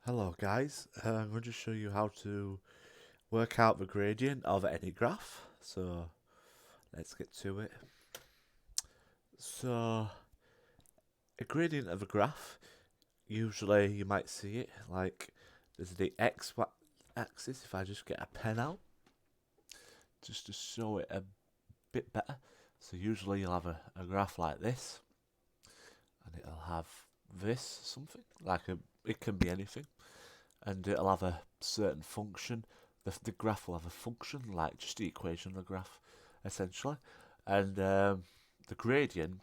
Hello guys, I'm going to show you how to work out the gradient of any graph. So let's get to it. So a gradient of a graph, usually you might see it like there's the axis. If I just get a pen out just to show it a bit better. So usually you'll have a graph like this and it'll have this something like it can be anything, and it'll have a certain function. The graph will have a function, like just the equation of the graph, essentially. And the gradient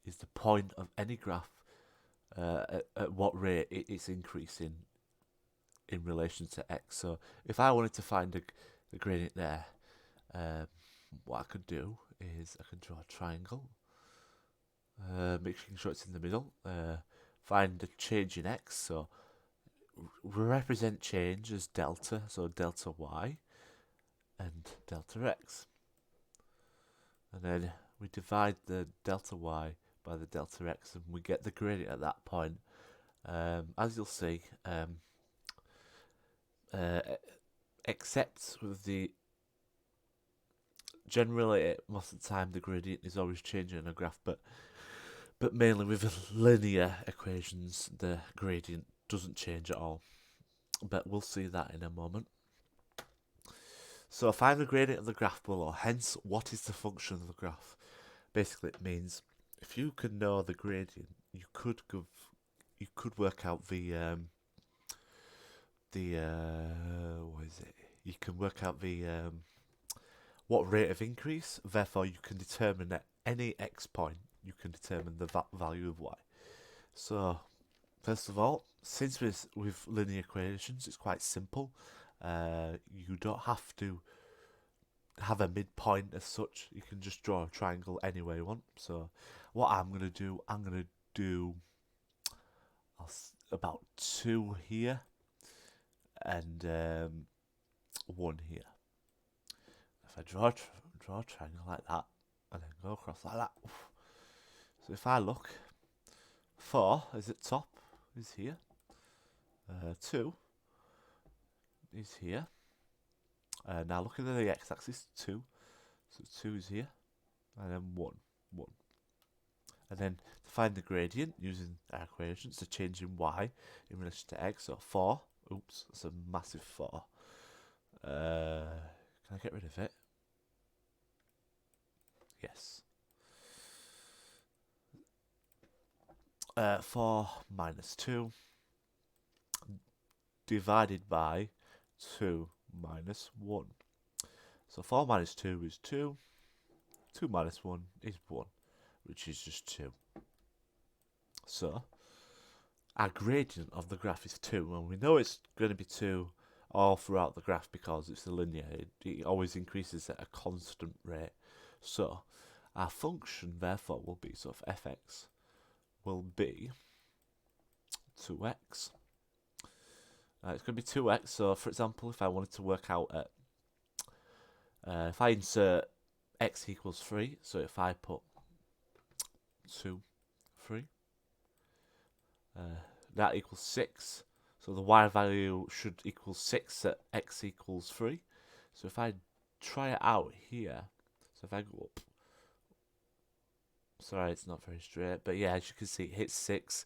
is the point of any graph at what rate it's increasing in relation to x. So if I wanted to find the gradient there, um, what I could do is I could draw a triangle, making sure it's in the middle, find the change in x. So we represent change as delta, so delta y and delta x. And then we divide the delta y by the delta x and we get the gradient at that point. As you'll see, uh, except with the generally most of the time the gradient is always changing in a graph, but mainly with linear equations the gradient doesn't change at all. But we'll see that in a moment. So find the gradient of the graph below. Hence, what is the function of the graph? Basically, it means if you could know the gradient, you could work out what is it? You can work out the what rate of increase. Therefore, you can determine at any x point you can determine the value of y. So first of all, since with linear equations, it's quite simple. You don't have to have a midpoint as such. You can just draw a triangle any way you want. So what I'm going to do about 2 here and 1 here. If I draw a triangle like that and then go across like that. So if I look, 4 is at top, is here. 2 is here. Now looking at the x-axis, 2. So 2 is here. And then 1. And then to find the gradient using our equations, the change in y in relation to x, so 4. Oops, that's a massive 4. Can I get rid of it? Yes. 4 minus 2 divided by 2 minus 1. So 4 minus 2 is 2. 2 minus 1 is 1, which is just 2. So our gradient of the graph is 2, and we know it's going to be 2 all throughout the graph because it's a linear. It always increases at a constant rate. So our function therefore will be, so if fx will be 2x. It's going to be 2x, so for example, if I wanted to work out at, if I insert x equals 3, so if I put 2, 3, that equals 6, so the y value should equal 6 at x equals 3. So if I try it out here, so if I go up, sorry it's not very straight, but yeah, as you can see it hits 6.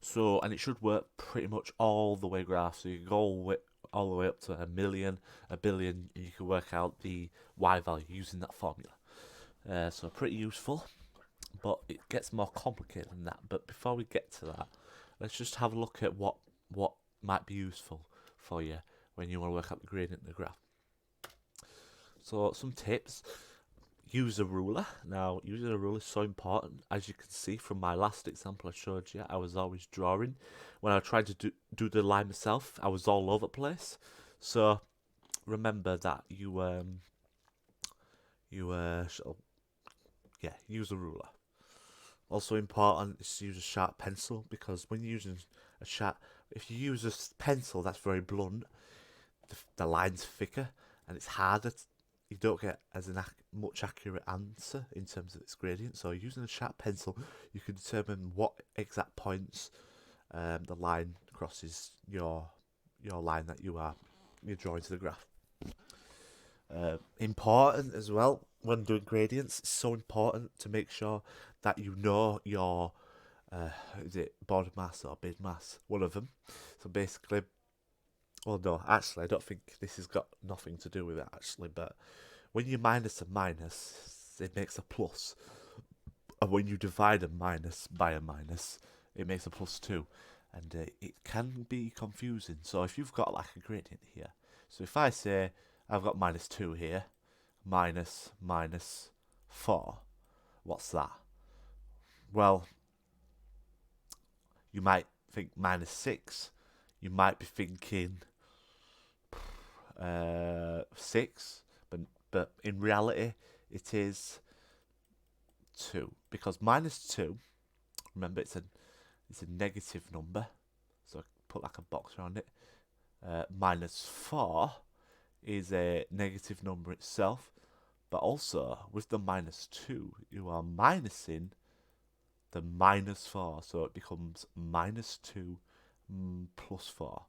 So, and it should work pretty much all the way graph. So you can go all the way up to a million, a billion, and you can work out the y value using that formula. So pretty useful, but it gets more complicated than that. But before we get to that, let's just have a look at what might be useful for you when you want to work out the gradient of the graph. So some tips. Use a ruler. Now, using a ruler is so important. As you can see from my last example I showed you, I was always drawing. When I tried to do the line myself, I was all over the place. So remember that you use a ruler. Also important is to use a sharp pencil, because when you're using if you use a pencil that's very blunt, the line's thicker and it's harder. You don't get as much accurate answer in terms of its gradient. So using a sharp pencil, you can determine what exact points the line crosses your line that you're drawing to the graph. Important as well when doing gradients. It's so important to make sure that you know your is it bod mass or bid mass? One of them. So basically, well, no, actually, I don't think this has got nothing to do with it actually. But when you minus a minus, it makes a plus, and when you divide a minus by a minus, it makes a plus too, and it can be confusing. So if you've got like a gradient here, so if I say I've got -2 here, minus 4, what's that? Well, you might think -6. You might be thinking 6, but in reality, it is 2, because -2. Remember, it's a negative number, so I put like a box around it. -4 is a negative number itself, but also with the -2, you are minusing the -4, so it becomes -2 plus 4,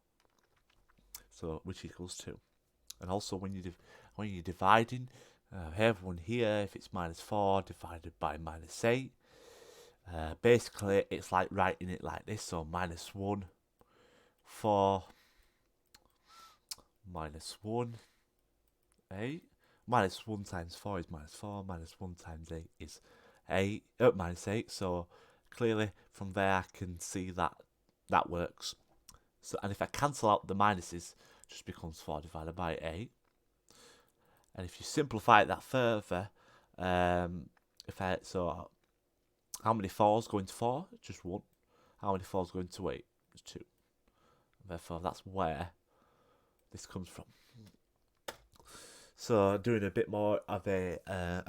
so which equals 2. And also when you're dividing, have one here. If it's -4 divided by -8, basically it's like writing it like this. So -1, 4, -1, 8. -1 times 4 is -4. -1 times 8 is 8. -8. So clearly from there I can see that works. So, and if I cancel out the minuses, it just becomes 4 divided by 8. And if you simplify that further, so how many 4s go into 4? Just 1. How many 4s go into 8? Just 2. Therefore, that's where this comes from. So, doing a bit more of a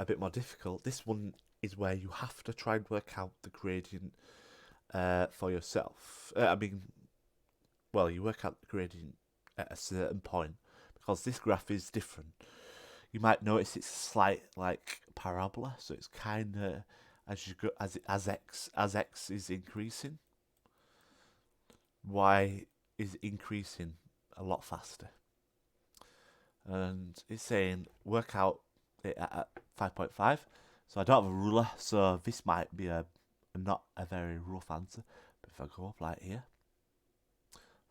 bit more difficult. This one is where you have to try and work out the gradient for yourself. You work out the gradient at a certain point, because this graph is different. You might notice it's slight like parabola, so it's kind of as x is increasing, y is increasing a lot faster. And it's saying work out it at 5.5. So I don't have a ruler, so this might be not a very rough answer. But if I go up like here,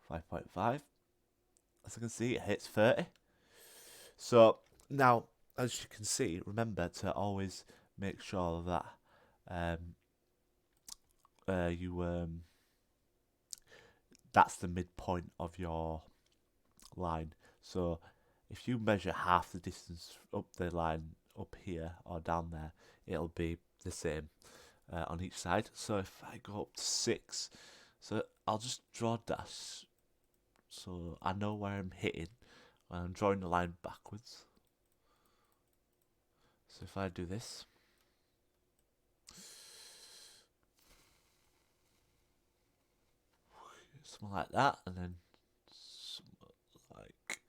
5.5, as you can see, it hits 30. So now, as you can see, remember to always make sure that that's the midpoint of your line. So if you measure half the distance up the line up here or down there, it'll be the same on each side. So if I go up to 6, so I'll just draw a dash so I know where I'm hitting when I'm drawing the line backwards. So if I do this, something like that, and then something like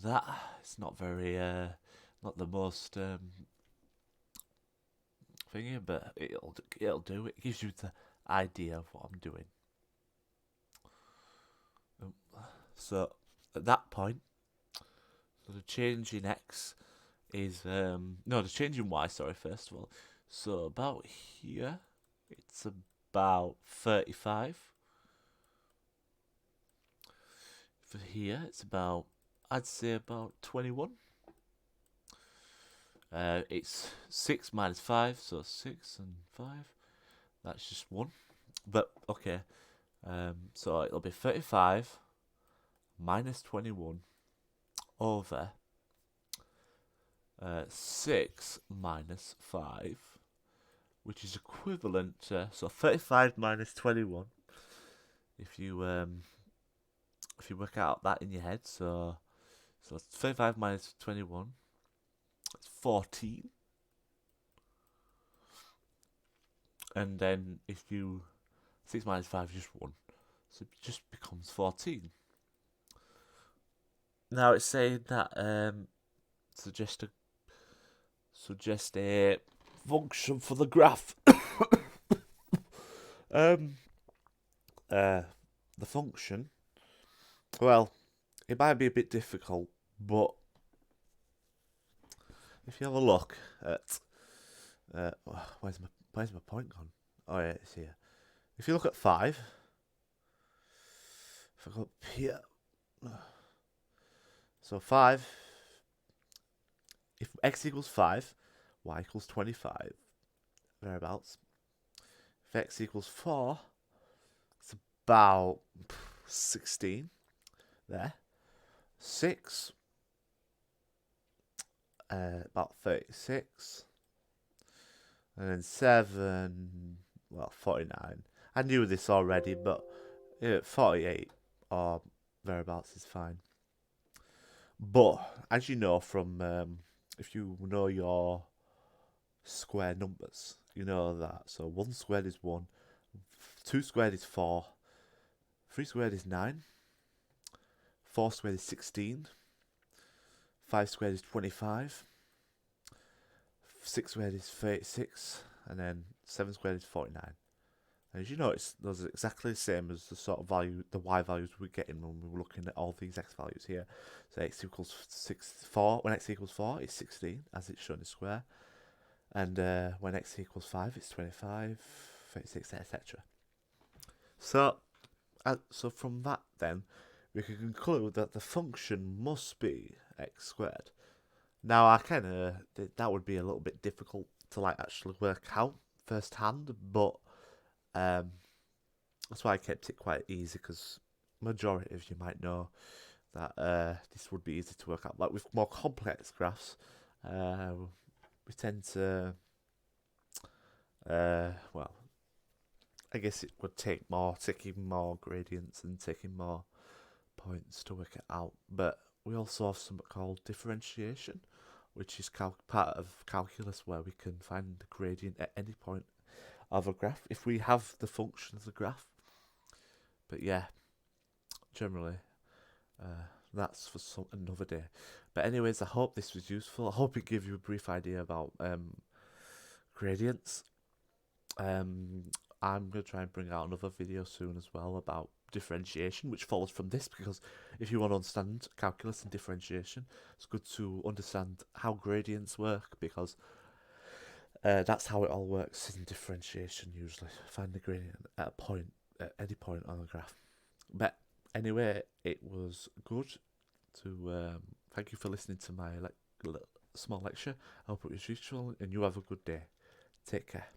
that. It's not very, not the most thingy, but it'll do. It gives you the idea of what I'm doing. So at that point, so the change in x is the change in y. Sorry, first of all. So about here, it's about 35. For here, it's about, I'd say about 21. It's 6 minus 5, so 6 and 5. That's just 1. But okay, so it'll be 35 minus 21 over 6 minus 5, which is equivalent to, so 35 minus 21. If you work out that in your head, so 35 minus 21, it's 14. And then if you 6 minus 5 is just 1, so it just becomes 14. Now it's saying that suggest a function for the graph. the function, well, it might be a bit difficult, but if you have a look at where's my point gone? Oh yeah, it's here. If you look at 5, if I go up here, so 5, if x equals 5, y equals 25, thereabouts. If x equals 4, it's about 16 there. 6, about 36. And then 7, well, 49. I knew this already, but 48 or thereabouts is fine. But, as you know from, if you know your square numbers, you know that. So 1 squared is 1, 2 squared is 4, 3 squared is 9, 4 squared is 16, 5 squared is 25, 6 squared is 36, and then 7 squared is 49. And as you notice, those are exactly the same as the sort of value, the y values we're getting when we're looking at all these x values here. So x equals 4, when x equals 4, it's 16, as it's shown in square. And when x equals 5, it's 25, 36, etc. So from that, then, we can conclude that the function must be x squared. Now, that would be a little bit difficult to actually work out firsthand, but that's why I kept it quite easy, because majority of you might know that this would be easy to work out. Like with more complex graphs, we tend to, well, I guess it would take taking more gradients and taking more points to work it out. But we also have something called differentiation, which is part of calculus, where we can find the gradient at any point of a graph if we have the function of the graph. But yeah, generally, that's for another day. But anyways, I hope this was useful. I hope it gave you a brief idea about gradients. I'm going to try and bring out another video soon as well about differentiation, which follows from this, because if you want to understand calculus and differentiation, it's good to understand how gradients work, because that's how it all works in differentiation usually. Find the gradient at any point on the graph. But anyway, it was good to thank you for listening to my small lecture. I hope it was useful, and you have a good day. Take care.